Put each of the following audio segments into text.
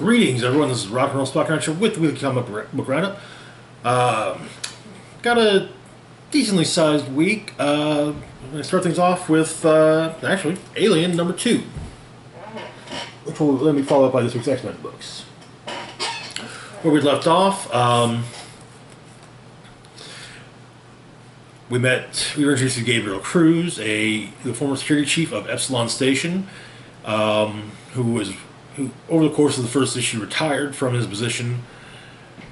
Greetings, everyone. This is Rock and Roll Spot Connection with the Weekly Comic Book Roundup. Got a decently sized week. I'm going to start things off with, actually, Alien #2, which will let me follow up by this week's X-Men books. Where we left off, we were introduced to Gabriel Cruz, the former security chief of Epsilon Station, who over the course of the first issue retired from his position,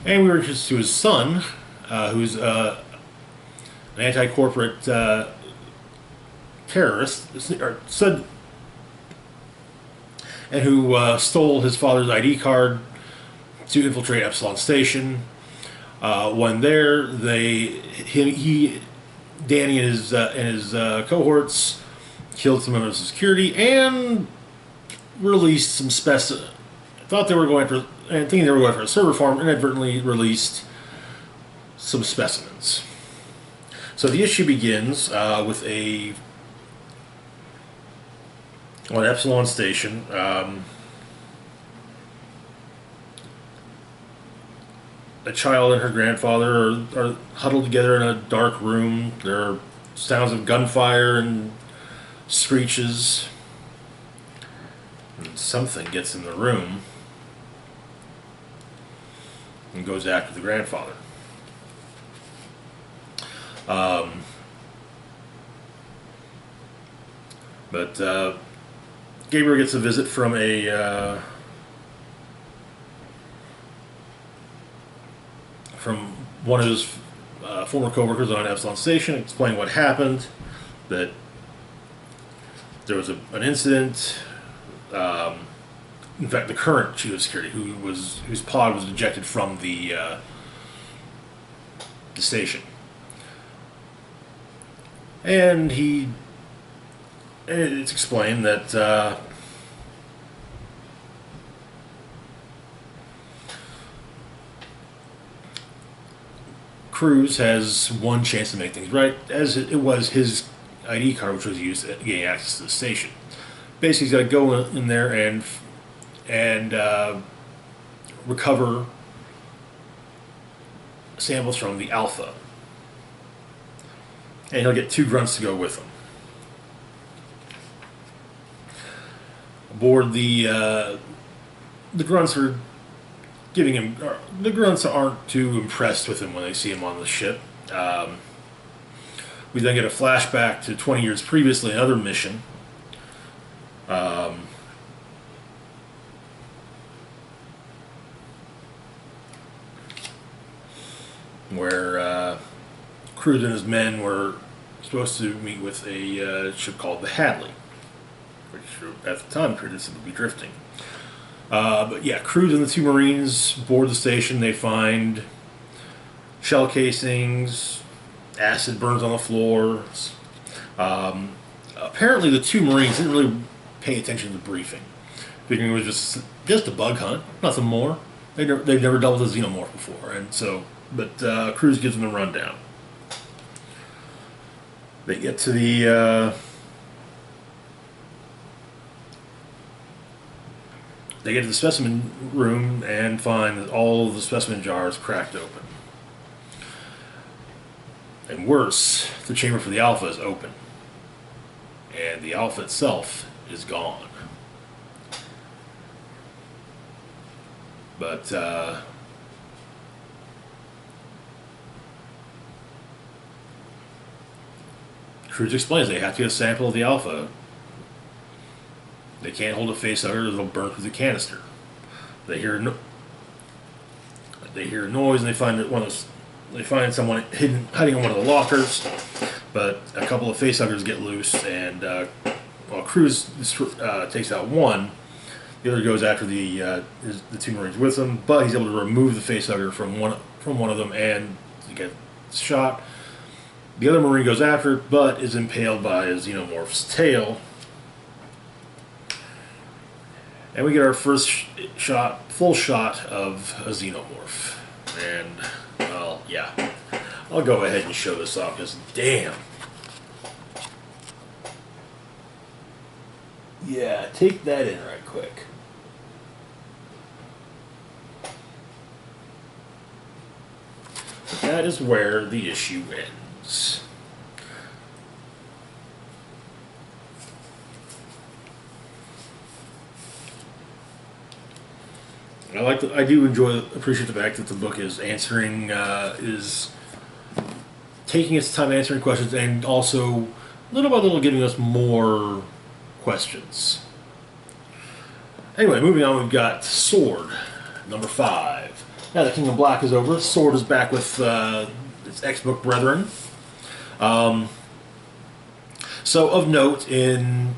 and we were introduced to his son, who's an anti-corporate terrorist, and who stole his father's ID card to infiltrate Epsilon Station. When there, Danny and his cohorts killed some members of security and released some specimens. Thinking they were going for a server farm, inadvertently released some specimens. So the issue begins with on Epsilon Station. A child and her grandfather are huddled together in a dark room. There are sounds of gunfire and screeches. And something gets in the room and goes after the grandfather. But Gabriel gets a visit from from one of his former co-workers on Epsilon Station, explaining what happened, that there was an incident. In fact, the current chief of security, whose pod was ejected from the station, and it's explained that Cruz has one chance to make things right, as it was his ID card, which was used to gain access to the station. Basically, he's got to go in there and recover samples from the Alpha, and he'll get 2 grunts to go with him. Aboard the grunts are giving him. The grunts aren't too impressed with him when they see him on the ship. We then get a flashback to 20 years previously, another mission. Where Cruz and his men were supposed to meet with a ship called the Hadley, which at the time appeared to be drifting. But yeah, Cruz and the 2 Marines board the station. They find shell casings, acid burns on the floors. Apparently, the 2 Marines didn't really pay attention to the briefing, figuring it was just a bug hunt, nothing more. They've never dealt with a xenomorph before, and so. But Cruz gives them a rundown. They get to the specimen room and find that all of the specimen jars cracked open. And worse, the chamber for the Alpha is open. And the Alpha itself is gone. But, Cruz explains they have to get a sample of the Alpha. They can't hold a facehugger; it'll burn through the canister. They hear a noise, and they find someone hiding in one of the lockers. But a couple of facehuggers get loose, and while Cruz takes out one, the other goes after the 2 Marines with him. But he's able to remove the facehugger from one of them and get shot. The other Marine goes after it, but is impaled by a xenomorph's tail. And we get our first full shot of a xenomorph. And, well, yeah. I'll go ahead and show this off, because damn. Yeah, take that in right quick. That is where the issue ends. I do appreciate the fact that the book is is taking its time answering questions, and also little by little giving us more questions. Anyway, moving on, we've got Sword, number 5. Now the Kingdom Black is over. Sword is back with its X-Book brethren. So of note when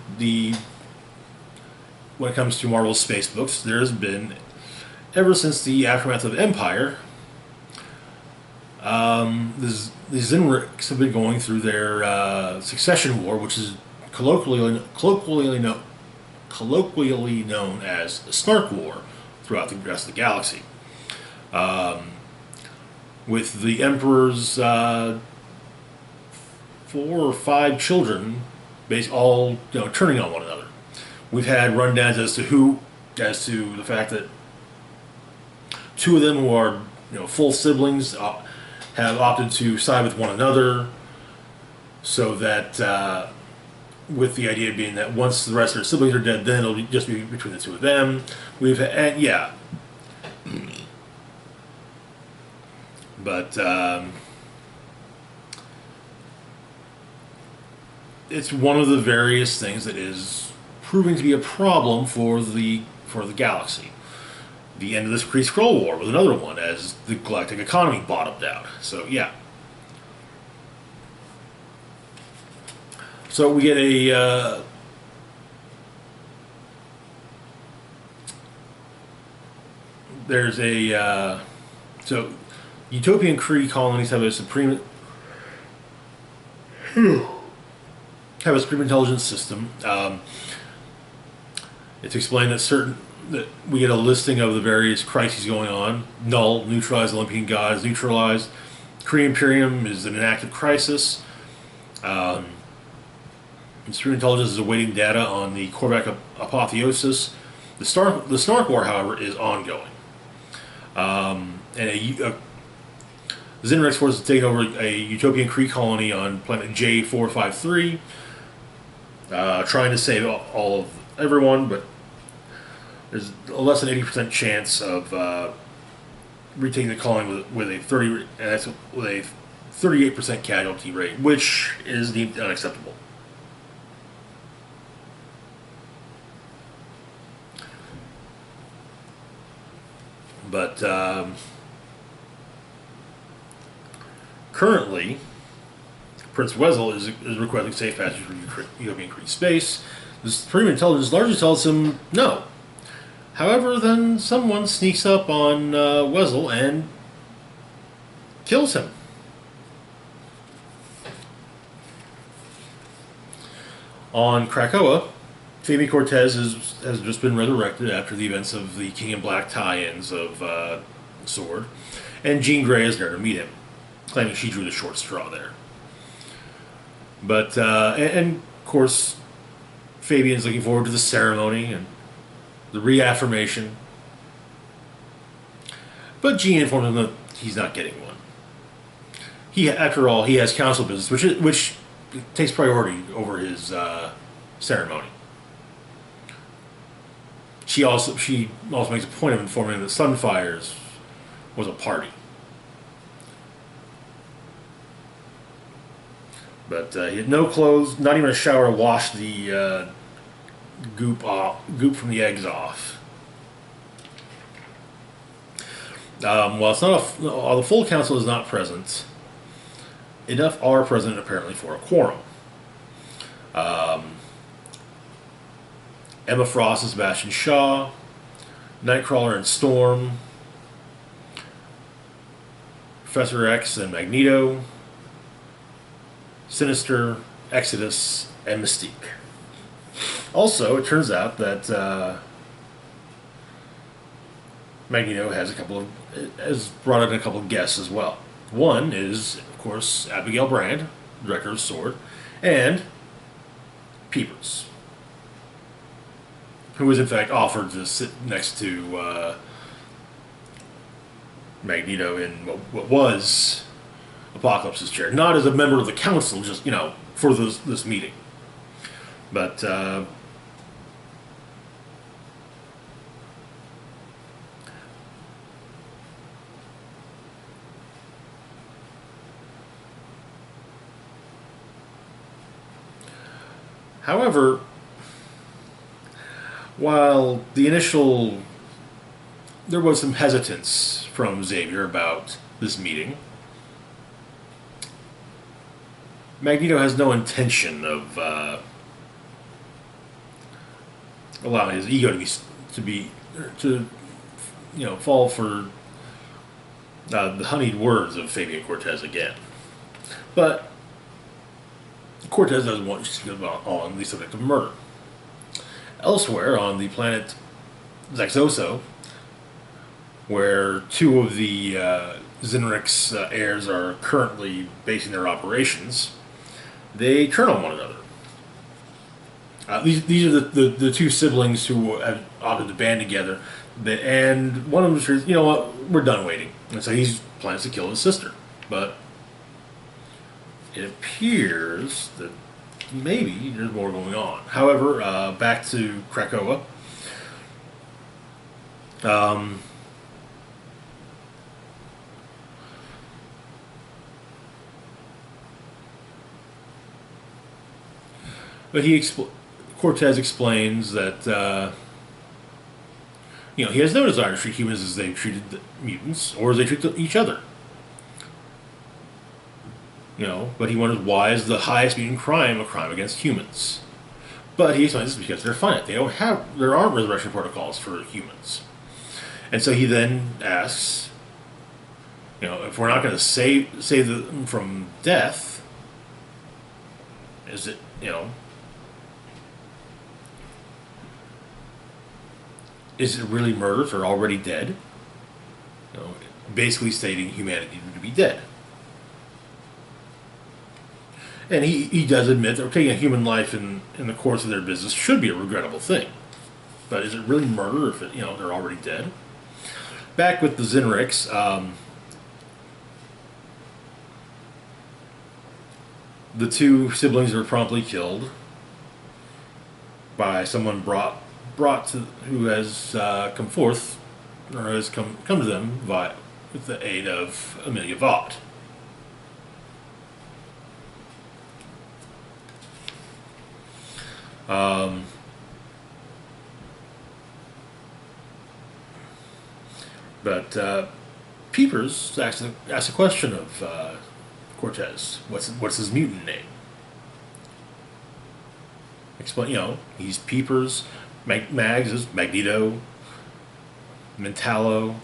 it comes to Marvel's space books, there has been, ever since the aftermath of Empire, the Zenrics have been going through their succession war, which is colloquially known as the Snark War throughout the rest of the galaxy. With the Emperor's 4 or 5 children, all turning on one another. We've had rundowns as to the fact that 2 of them who are full siblings have opted to side with one another, so that with the idea being that once the rest of their siblings are dead, then it'll just be between the 2 of them. But it's one of the various things that is proving to be a problem for the galaxy. The end of the Kree Skrull War was another one, as the galactic economy bottomed out. So yeah. So we get so Utopian Kree colonies have a supreme intelligence system. It's explained that we get a listing of the various crises going on. Null, neutralized, Olympian gods, neutralized. Kree Imperium is an active crisis. Supreme Intelligence is awaiting data on the Korvac Apotheosis. The Snark War, however, is ongoing. And Zenrex force has taken over a Utopian Kree colony on planet J453, trying to save all of everyone, but there's a less than 80% chance of retaking the colony with a 38% casualty rate, which is deemed unacceptable. But currently, Prince Wesel is requesting safe passage for Utopian Kree space. The Supreme Intelligence largely tells him no. However, then someone sneaks up on Wesel and kills him. On Krakoa, Fabian Cortez has just been resurrected after the events of the King in Black tie-ins of Sword, and Jean Grey is there to meet him, claiming she drew the short straw there. But and of course, Fabian's looking forward to the ceremony and the reaffirmation. But Jean informs him that he's not getting one. After all, he has council business, which takes priority over his ceremony. She also makes a point of informing him that Sunfires was a party. But he had no clothes, not even a shower to wash the goop from the eggs off. While the full council is not present, enough are present apparently for a quorum. Emma Frost and Sebastian Shaw, Nightcrawler and Storm, Professor X and Magneto, Sinister, Exodus, and Mystique. Also, it turns out that Magneto has brought in a couple of guests as well. One is, of course, Abigail Brand, director of Sword, and Peepers, who was in fact offered to sit next to Magneto in what was Apocalypse's chair, not as a member of the council, just for this meeting. But however, while there was some hesitance from Xavier about this meeting, Magneto has no intention of allowing his ego to fall for the honeyed words of Fabian Cortez again. But Cortez doesn't want to go on the subject of murder. Elsewhere on the planet Zexoso, where two of the Zinrix heirs are currently basing their operations, they turn on one another. These are the two siblings who have opted to band together, and one of them says, "You know what? We're done waiting," and so he plans to kill his sister. But it appears that maybe there's more going on. However, back to Krakoa. But Cortez explains that he has no desire to treat humans as they've treated the mutants or as they treat each other. But he wonders why is the highest mutant crime a crime against humans. But he explains it's because they're finite. There aren't resurrection protocols for humans. And so he then asks, if we're not going to save them from death, is it, is it really murder if they're already dead? Basically stating humanity to be dead. And he does admit that taking a human life in the course of their business should be a regrettable thing. But is it really murder if they're already dead? Back with the Zinrix, the two siblings are promptly killed by someone brought to who has come forth or has come to them with the aid of Amelia Vought. But Peepers asks a question of Cortez. What's his mutant name? Explain. He's Peepers. Mags is Magneto. Mentallo.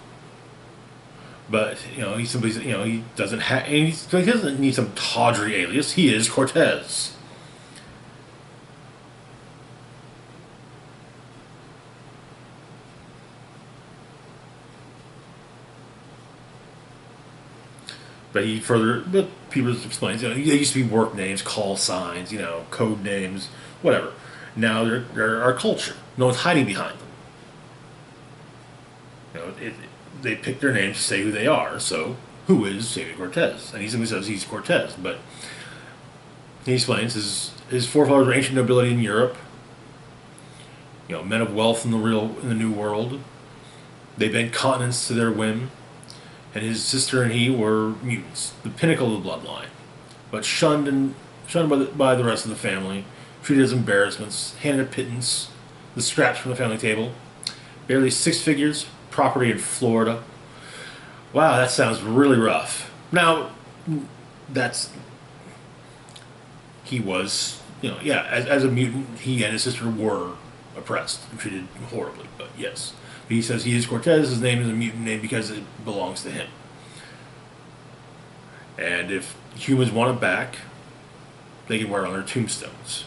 But he simply he doesn't have. He doesn't need some tawdry alias. He is Cortez. But Peepers explains, they used to be work names, call signs, code names, whatever. Now they're our culture. No one's hiding behind them. They pick their names to say who they are. So, who is Xavier Cortez? And he simply says he's Cortez. But he explains his forefathers were ancient nobility in Europe. Men of wealth in the New World. They bent continents to their whim. And his sister and he were mutants, the pinnacle of the bloodline, but shunned by the rest of the family, treated as embarrassments, handed a pittance, the scraps from the family table, barely 6 figures, property in Florida. Wow, that sounds really rough. Now, he was, as a mutant, he and his sister were oppressed and treated horribly, but yes. He says he is Cortez, his name is a mutant name because it belongs to him. And if humans want it back, they can wear it on their tombstones.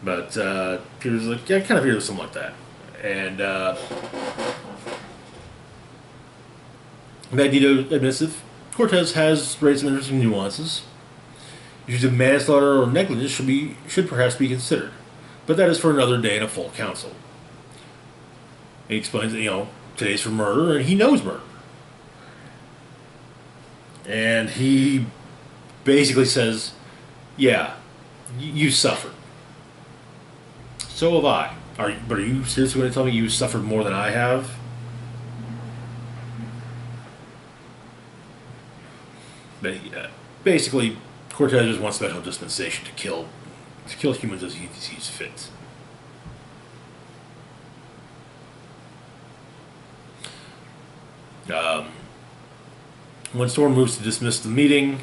But Peter's like, yeah, I kind of hear something like that. And Magneto admits that Cortez has raised some interesting nuances. Issues of manslaughter or negligence should perhaps be considered. But that is for another day in a full council. He explains that, today's for murder, and he knows murder. And he basically says, yeah, you suffered. So have I. But are you seriously going to tell me you suffered more than I have? But basically, Cortez just wants special dispensation to kill humans as he sees fit. Um, when Storm moves to dismiss the meeting,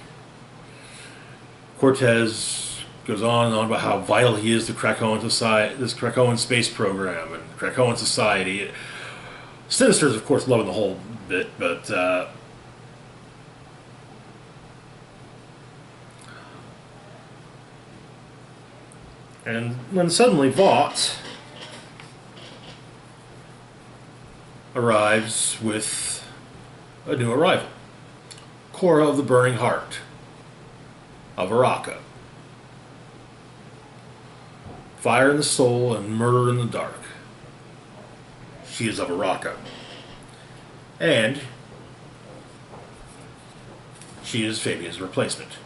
Cortez goes on and on about how vital he is to Krakoan society, this Krakoan space program, and Krakoan society. Sinister's, of course, loving the whole bit, but and then suddenly Vought arrives with a new arrival, Cora of the Burning Heart of Araka. Fire in the soul and murder in the dark. She is of Araka. And she is Fabian's replacement.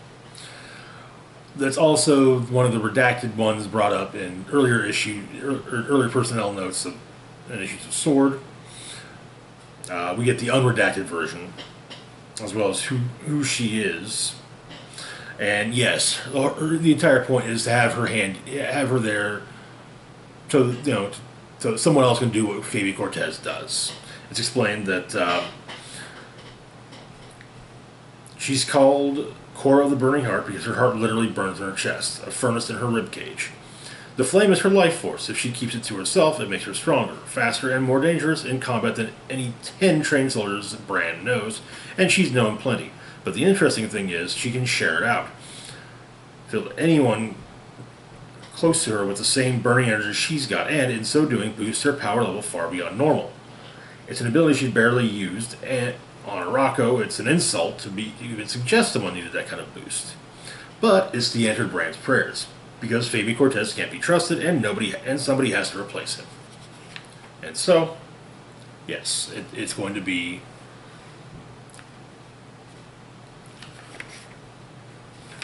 That's also one of the redacted ones brought up in earlier earlier personnel notes of in issues of Sword. We get the unredacted version, as well as who she is. And yes, the entire point is to have her there, so so someone else can do what Fabi Cortez does. It's explained that she's called Cora of the Burning Heart because her heart literally burns in her chest, a furnace in her rib cage. The flame is her life force. If she keeps it to herself, it makes her stronger, faster, and more dangerous in combat than any 10 trained soldiers Brand knows, and she's known plenty. But the interesting thing is, she can share it out. Fill anyone close to her with the same burning energy she's got, and in so doing, boosts her power level far beyond normal. It's an ability she's barely used, and on Arako, it's an insult to even suggest someone needed that kind of boost. But it's the answered Brand's prayers, because Fabi Cortez can't be trusted, and somebody has to replace him. And so, yes, it's going to be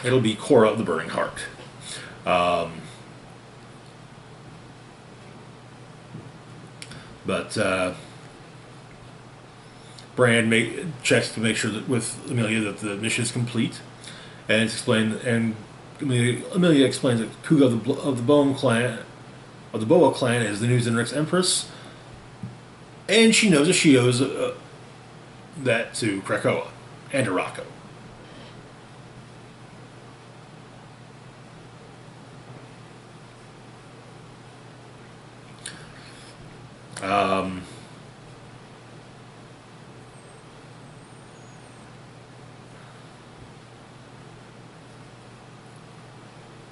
it'll be Cora of the Burning Heart. But Brand checks to make sure that with Amelia that the mission is complete, and it's explained. And Amelia explains that Kuga of the Boa clan is the new Zenrix Empress, and she knows that she owes that to Krakoa and Arako.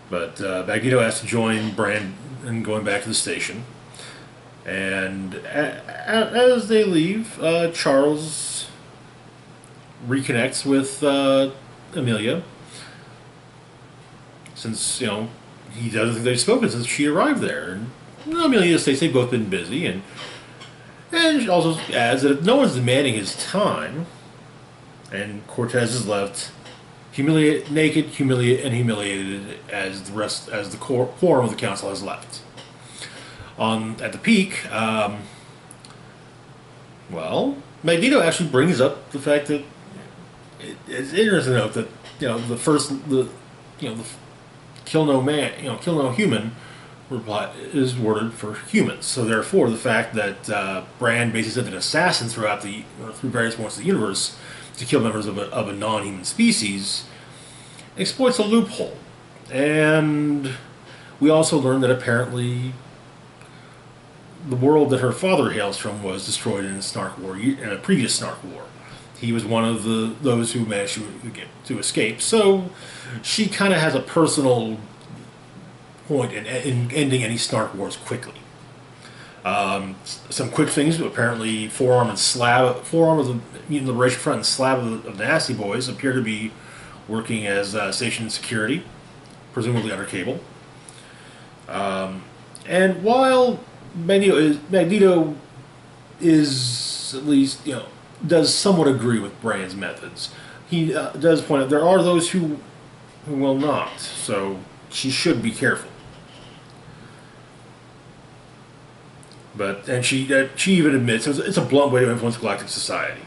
But Magneto has to join Brand in going back to the station. And as they leave, Charles reconnects with Amelia. Since, he doesn't think they've spoken since she arrived there. And Amelia states they've both been busy. And she also adds that if no one's demanding his time, and Cortez is left naked, humiliated as the quorum of the council has left. At the peak, Magneto actually brings up the fact that it's interesting to note that the kill no man, kill no human reply is worded for humans. So therefore, the fact that Brand basically sent an assassin through various points of the universe to kill members of a non-human species exploits a loophole. And we also learn that apparently the world that her father hails from was destroyed in a previous Snark War. He was one of those who managed to escape. So she kind of has a personal point in ending any Snark Wars quickly. Some quick things. Apparently, forearm of the Mutant Liberation Front and slab of the Nasty Boys appear to be working as station security, presumably under cable. And while Magneto is at least does somewhat agree with Brand's methods, he does point out there are those who will not, so she should be careful. And she even admits it's a blunt way to influence galactic society.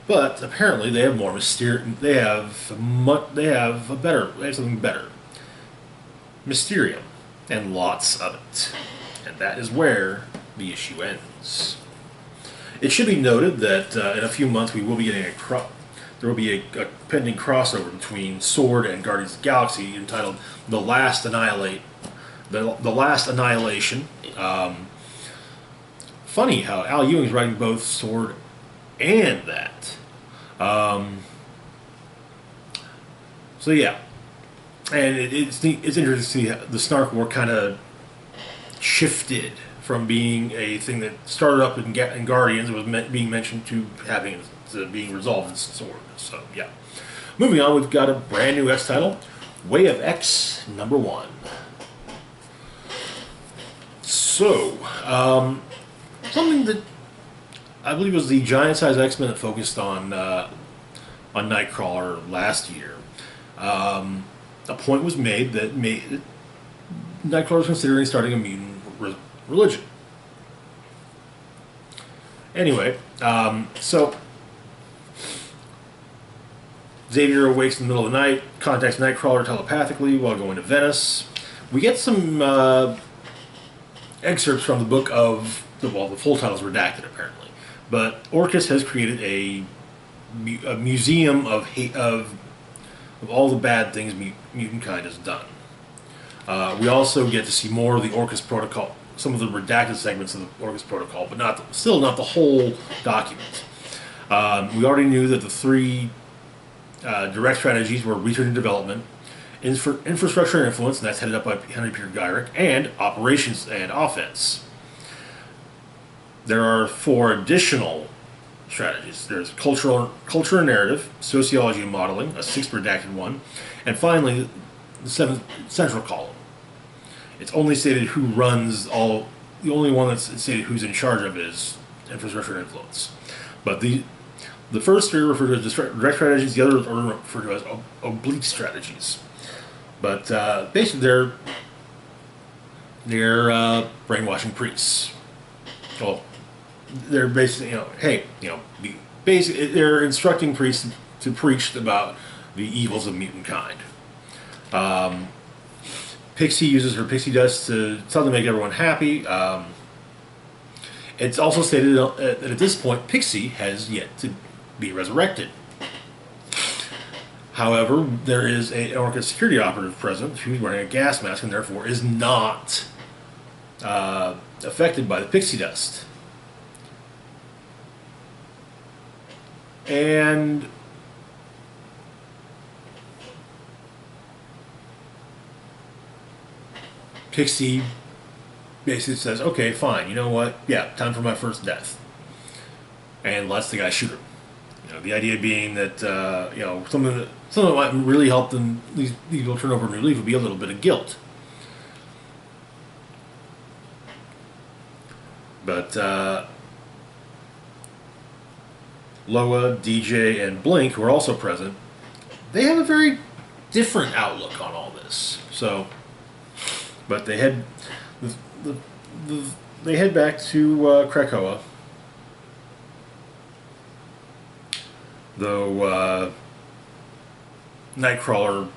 But apparently they have more mysterious. They have something better. Mysterium, and lots of it, and that is where the issue ends. It should be noted that in a few months we will be getting there will be a pending crossover between Sword and Guardians of the Galaxy entitled "The Last Annihilate." The Last Annihilation. Funny how Al Ewing's writing both Sword and that. So yeah, and it's interesting to see how the Snark War kind of shifted from being a thing that started up in Guardians and was being mentioned to being resolved in Sword. So yeah, moving on, we've got a brand new X title, Way of X #1. So something that I believe was the giant size X-Men that focused on Nightcrawler last year. A point was made that Nightcrawler was considering starting a mutant religion. Anyway, so Xavier awakes in the middle of the night, contacts Nightcrawler telepathically while going to Venice. We get some excerpts from the book of the full title is redacted apparently, but Orchis has created a museum of all the bad things mutant kind has done. We also get to see more of the Orchis Protocol, some of the redacted segments of the Orchis Protocol, but still not the whole document. We already knew that the three direct strategies were research and development, infrastructure and influence, and that's headed up by Henry Peter Gyrick, and operations and offense. There are 4 additional strategies. There's culture and narrative, sociology and modeling, a 6th redacted one, and finally the 7th central column. It's only stated who runs all. The only one that's stated who's in charge of is infrastructure and influence. But the first 3 are referred to as direct strategies. The others are referred to as oblique strategies. But basically, they're brainwashing priests. Well, they're basically, they're instructing priests to preach about the evils of mutant kind. Pixie uses her pixie dust to something to make everyone happy. It's also stated that at this point, Pixie has yet to be resurrected. However, there is an Orchis security operative present who's wearing a gas mask and therefore is not affected by the pixie dust. And Pixie basically says, okay, fine, you know what? Yeah, time for my first death. And lets the guy shoot her. The idea being that, something that might really help them, these people turn over a new leaf would be a little bit of guilt. But Loa, DJ, and Blink, who are also present, they have a very different outlook on all this. So, but they head back to Krakoa, though Nightcrawler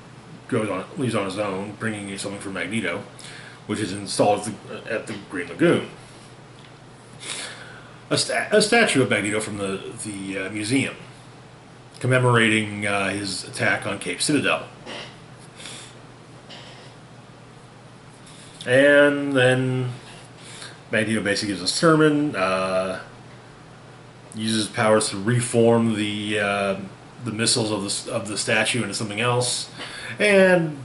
leaves on his own, bringing something from Magneto, which is installed at the Green Lagoon. A statue of Magneto from the museum, commemorating his attack on Cape Citadel. And then Magneto basically gives a sermon, uses powers to reform the missiles of the statue into something else, and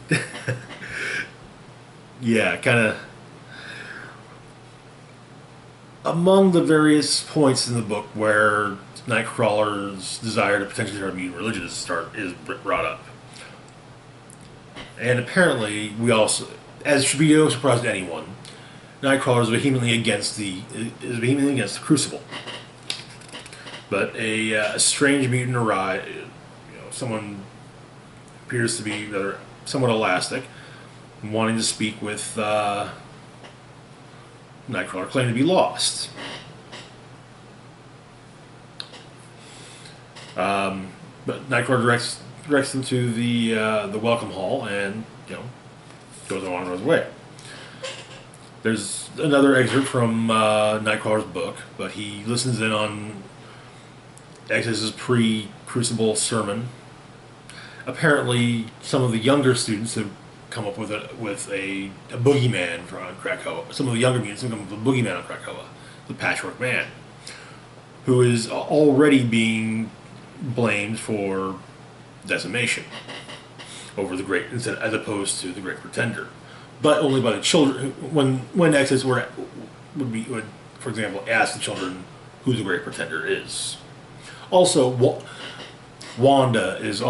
yeah, kind of. Among the various points in the book where Nightcrawler's desire to potentially start a mutant religion is brought up. And apparently, we also, as should be no surprise to anyone, Nightcrawler is vehemently against the Crucible. But a strange mutant someone appears to be rather somewhat elastic, wanting to speak with Nightcrawler, claiming to be lost. But Nightcrawler directs them to the welcome hall, and goes on his way. There's another excerpt from Nightcrawler's book, but he listens in on Exodus's pre-Crucible sermon. Apparently, some of the younger students have come up with a boogeyman on Krakoa. Some of the younger mutants have come up with a boogeyman on Krakoa, the Patchwork Man, who is already being blamed for decimation over the Great, as opposed to the Great Pretender, but only by the children. When Exodus would, for example, ask the children who the Great Pretender is. Also, Wanda is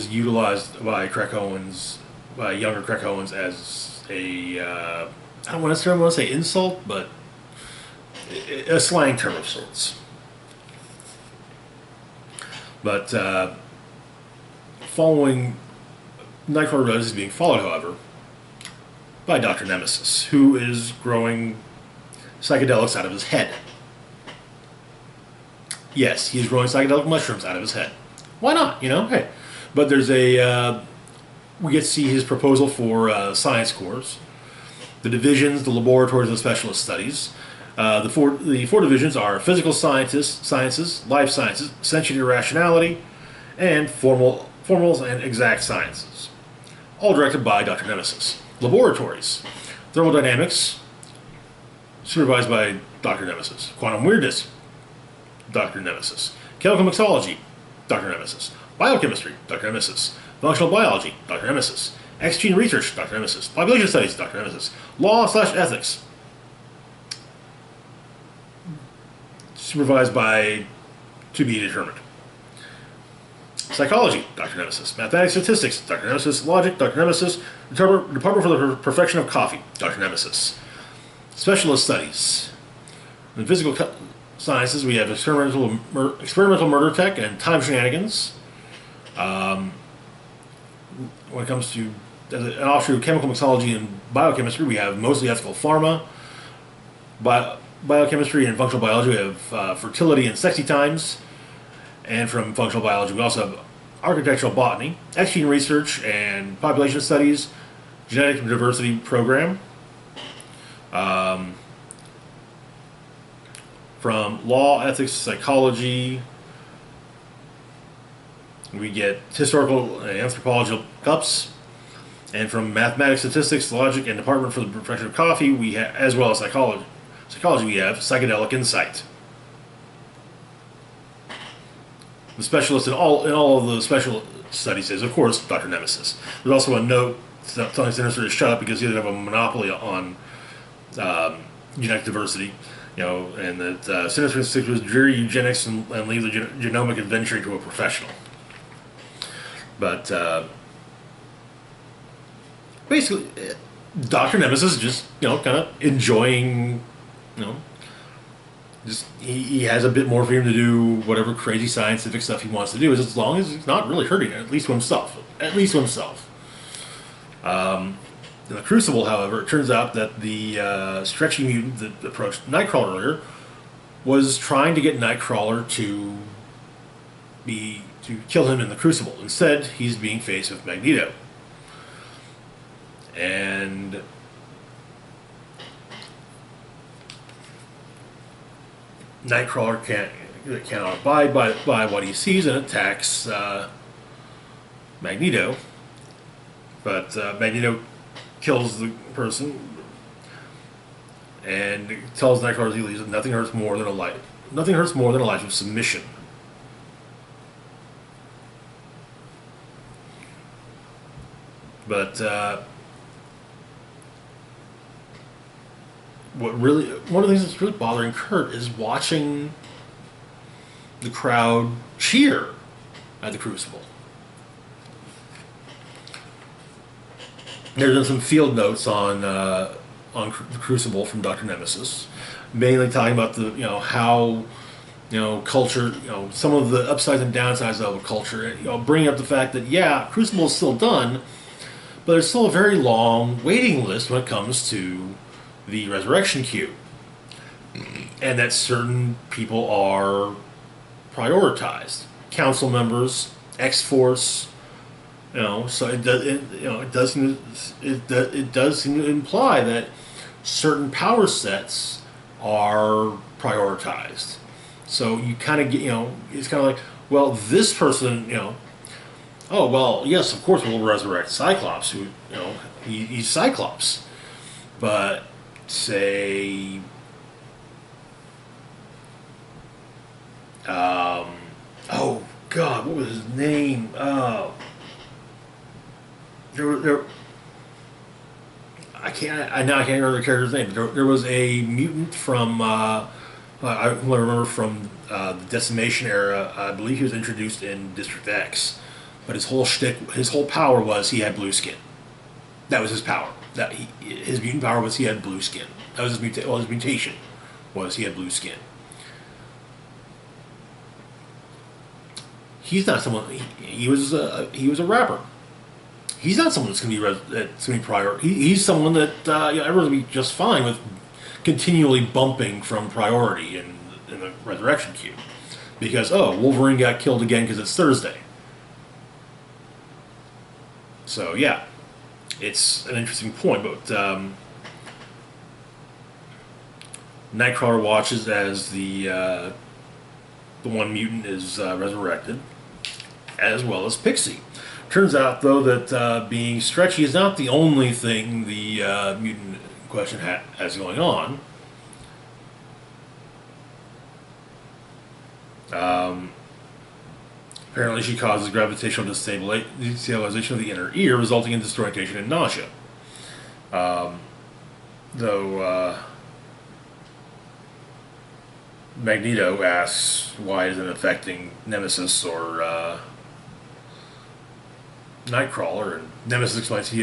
utilized by younger Krakoans as a I don't want to say insult, but a slang term of sorts. But following Nightcrawler is being followed, however, by Dr. Nemesis, who is growing psychedelics out of his head. Yes, he's growing psychedelic mushrooms out of his head. Why not? Hey. But there's we get to see his proposal for science cores, the divisions, the laboratories, and specialist studies. The four divisions are physical sciences, life sciences, sentient irrationality, and formals and exact sciences. All directed by Dr. Nemesis. Laboratories: thermodynamics, supervised by Dr. Nemesis. Quantum weirdness, Dr. Nemesis. Chemical mixology, Dr. Nemesis. Biochemistry, Dr. Nemesis. Functional biology, Dr. Nemesis. X-gene research, Dr. Nemesis. Population studies, Dr. Nemesis. Law/ethics, supervised by to be determined. Psychology, Dr. Nemesis. Mathematics, statistics, Dr. Nemesis. Logic, Dr. Nemesis. Department for the Perfection of Coffee, Dr. Nemesis. Specialist studies. In physical sciences, we have experimental murder tech and time shenanigans. When it comes to an offshoot of chemical mixology and biochemistry, we have mostly ethical pharma. Biochemistry and functional biology, we have fertility and sexy times. And from functional biology, we also have architectural botany, X-gene research and population studies, genetic diversity program. From law, ethics, psychology, we get historical and anthropological cups. And from mathematics, statistics, logic, and department for the perfection of coffee, we have, as well as psychology, we have psychedelic insight. The specialist in all of the special studies is, of course, Dr. Nemesis. There's also a note telling Sinister to shut up because he doesn't have a monopoly on genetic diversity, and that Sinister sticks with dreary eugenics and leave the genomic adventure to a professional. But basically, Dr. Nemesis is just kind of enjoying, just he has a bit more freedom to do whatever crazy scientific stuff he wants to do, as long as it's not really hurting it, at least to himself. In the Crucible, however, it turns out that the stretchy mutant that approached Nightcrawler earlier was trying to get Nightcrawler to kill him in the Crucible. Instead, he's being faced with Magneto. And Nightcrawler cannot abide by what he sees and attacks Magneto. But Magneto kills the person and tells Nightcrawler he leaves. Nothing hurts more than a life. Nothing hurts more than a life of submission. But one of the things that's really bothering Kurt is watching the crowd cheer at the Crucible. There's been some field notes on the Crucible from Dr. Nemesis, mainly talking about how culture, some of the upsides and downsides of a culture. Bringing up the fact that yeah, Crucible is still done, but there's still a very long waiting list when it comes to the resurrection queue, and that certain people are prioritized. Council members, X Force, so it does seem to imply that certain power sets are prioritized. So you kind of get, it's kind of like, well, this person, oh well, yes, of course we'll resurrect Cyclops, who, he's Cyclops, but say, oh God, what was his name? There, I can't. I can't remember the character's name. But there was a mutant from. I remember from the Decimation era. I believe he was introduced in District X, but his whole shtick, his whole power was he had blue skin. That was his power. His mutant power was he had blue skin. That was his mutation was he had blue skin. He's not someone. He was a rapper. He's not someone that's going to be prior. He's someone that everyone will be just fine with continually bumping from priority in the resurrection queue, because Wolverine got killed again because it's Thursday. So yeah, it's an interesting point, but Nightcrawler watches as the one mutant is resurrected, as well as Pixie. Turns out, though, that being stretchy is not the only thing the mutant question has going on. Apparently, she causes gravitational destabilization of the inner ear, resulting in disorientation and nausea. Though Magneto asks why isn't it affecting Nemesis or Nightcrawler, and Nemesis explains he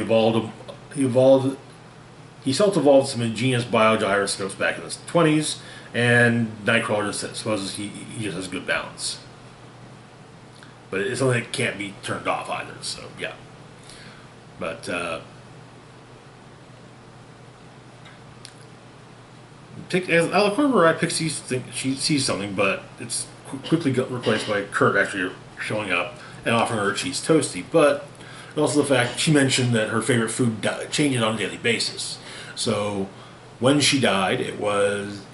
self-evolved some ingenious biogyroscopes back in the 20s, and Nightcrawler just supposes he just has good balance. But it's something that can't be turned off either, so yeah. But Pixie thinks she sees something, but it's quickly replaced by Kurt actually showing up and offering her a cheese toasty. But also the fact she mentioned that her favorite food changes on a daily basis. So when she died, it was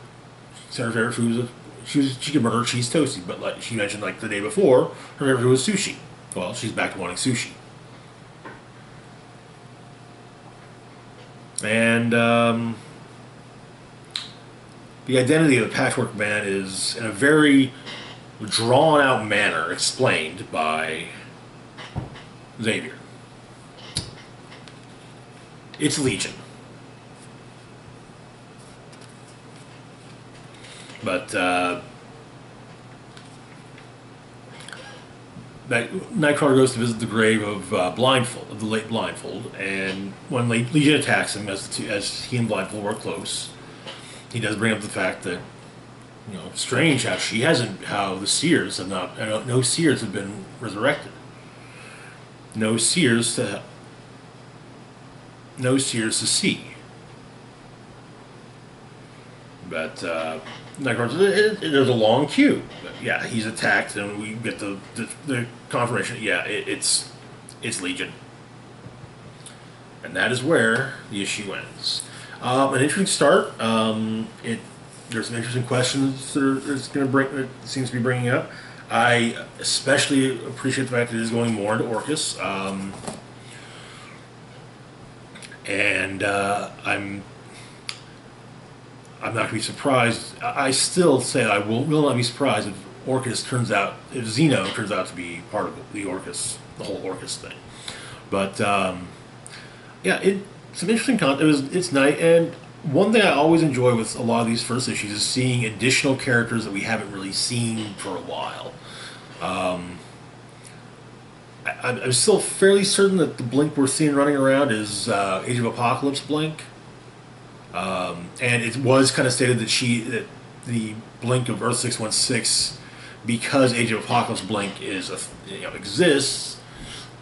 her favorite food was she could murder cheese toasty, but like she mentioned, like the day before, her favorite food was sushi. Well, she's back to wanting sushi. And the identity of the Patchwork Man is, in a very drawn-out manner, explained by Xavier. It's Legion. But Nightcrawler goes to visit the grave of the late Blindfold, and when Legion attacks him, as he and Blindfold were close, he does bring up the fact that, strange how the Seers have not, no Seers have been resurrected. No Seers to see. But there's a long queue. But yeah, he's attacked, and we get the confirmation. Yeah, it's Legion, and that is where the issue ends. An interesting start. There's some interesting questions that seems to be bringing up. I especially appreciate the fact that it is going more into Orchis, and I'm not going to be surprised. I still say I will not be surprised if Xeno turns out to be part of the whole Orchis thing. But yeah, some interesting content. It's nice, and one thing I always enjoy with a lot of these first issues is seeing additional characters that we haven't really seen for a while. I'm still fairly certain that the Blink we're seeing running around is Age of Apocalypse Blink. And it was kind of stated that the blink of Earth 616, because Age of Apocalypse blink exists,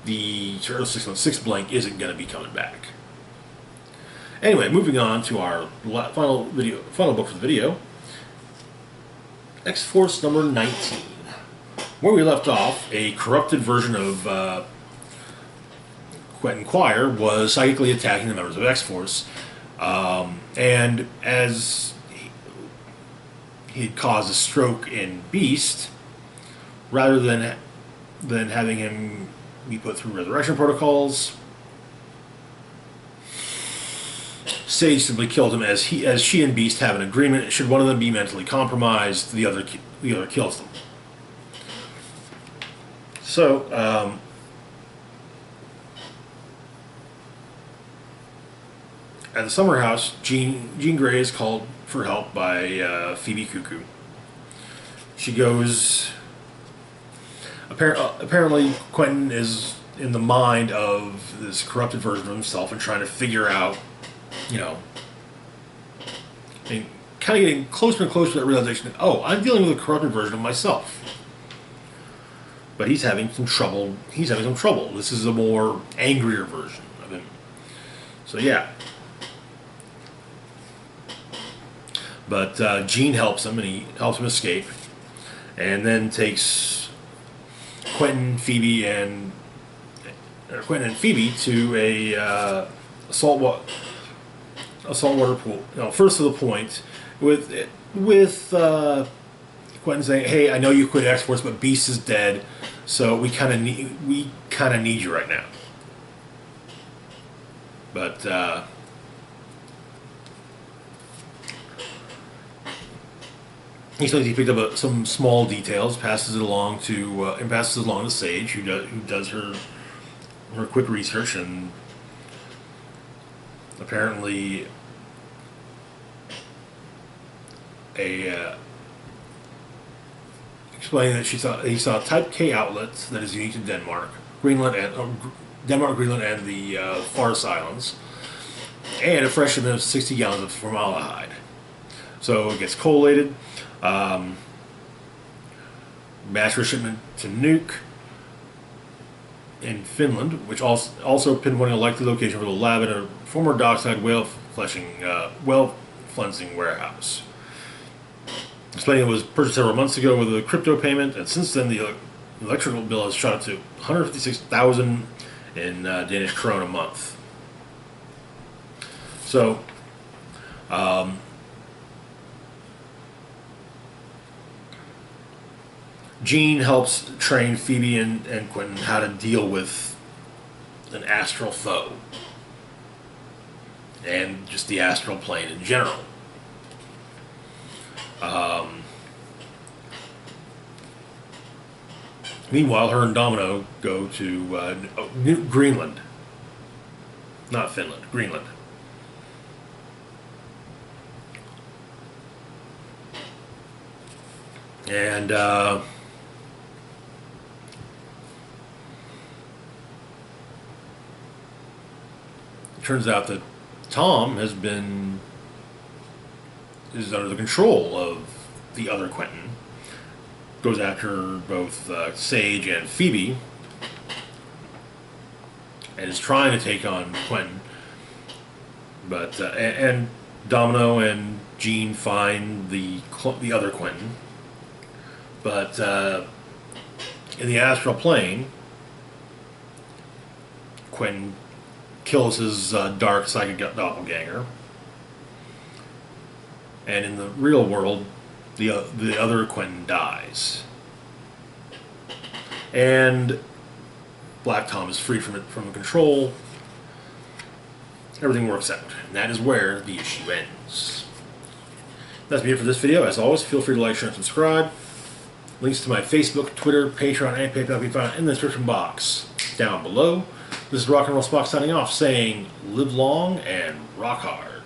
the Earth 616 blink isn't going to be coming back. Anyway, moving on to our final book for the video, X-Force number 19. Where we left off, a corrupted version of Quentin Quire was psychically attacking the members of X-Force, and as he had caused a stroke in Beast, rather than having him be put through resurrection protocols, Sage simply killed him, as she and Beast have an agreement. Should one of them be mentally compromised, the other kills them. So, at the summer house, Jean Grey is called for help by Phoebe Cuckoo. She goes. Apparently, Quentin is in the mind of this corrupted version of himself and trying to figure out, and kind of getting closer and closer to that realization that, oh, I'm dealing with a corrupted version of myself. But he's having some trouble. This is a more angrier version of him. So yeah. But Jean helps him, and he helps him escape, and then takes Quentin and Phoebe to a saltwater pool. First to the point with Quentin saying, "Hey, I know you quit X-Force, but Beast is dead, so we kind of need you right now." But he says he picked up some small details, passes it along to Sage, who does her quick research, and apparently explaining that he saw a Type K outlet that is unique to Denmark, Greenland, and the Faroe Islands, and a fresh shipment of 60 gallons of formaldehyde. So it gets collated. Master shipment to Nuuk in Finland, which also pinpointing a likely location for the lab in a former dockside whale cleansing warehouse. Explaining it was purchased several months ago with a crypto payment, and since then the electrical bill has shot up to 156,000 in Danish krone a month. So, Jean helps train Phoebe and Quentin how to deal with an astral foe and just the astral plane in general. Meanwhile, her and Domino go to Greenland. Not Finland, Greenland. And it turns out that Tom is under the control of the other Quentin. Goes after both Sage and Phoebe, and is trying to take on Quentin. But and Domino and Jean find the other Quentin. But in the astral plane, Quentin kills his dark psychic doppelganger, and in the real world, the other Quentin dies, and Black Tom is freed from control. Everything works out, and that is where the issue ends. That's it for this video. As always, feel free to like, share, and subscribe. Links to my Facebook, Twitter, Patreon, and PayPal can be found in the description box down below. This is Rock and Roll Spock signing off, saying live long and rock hard.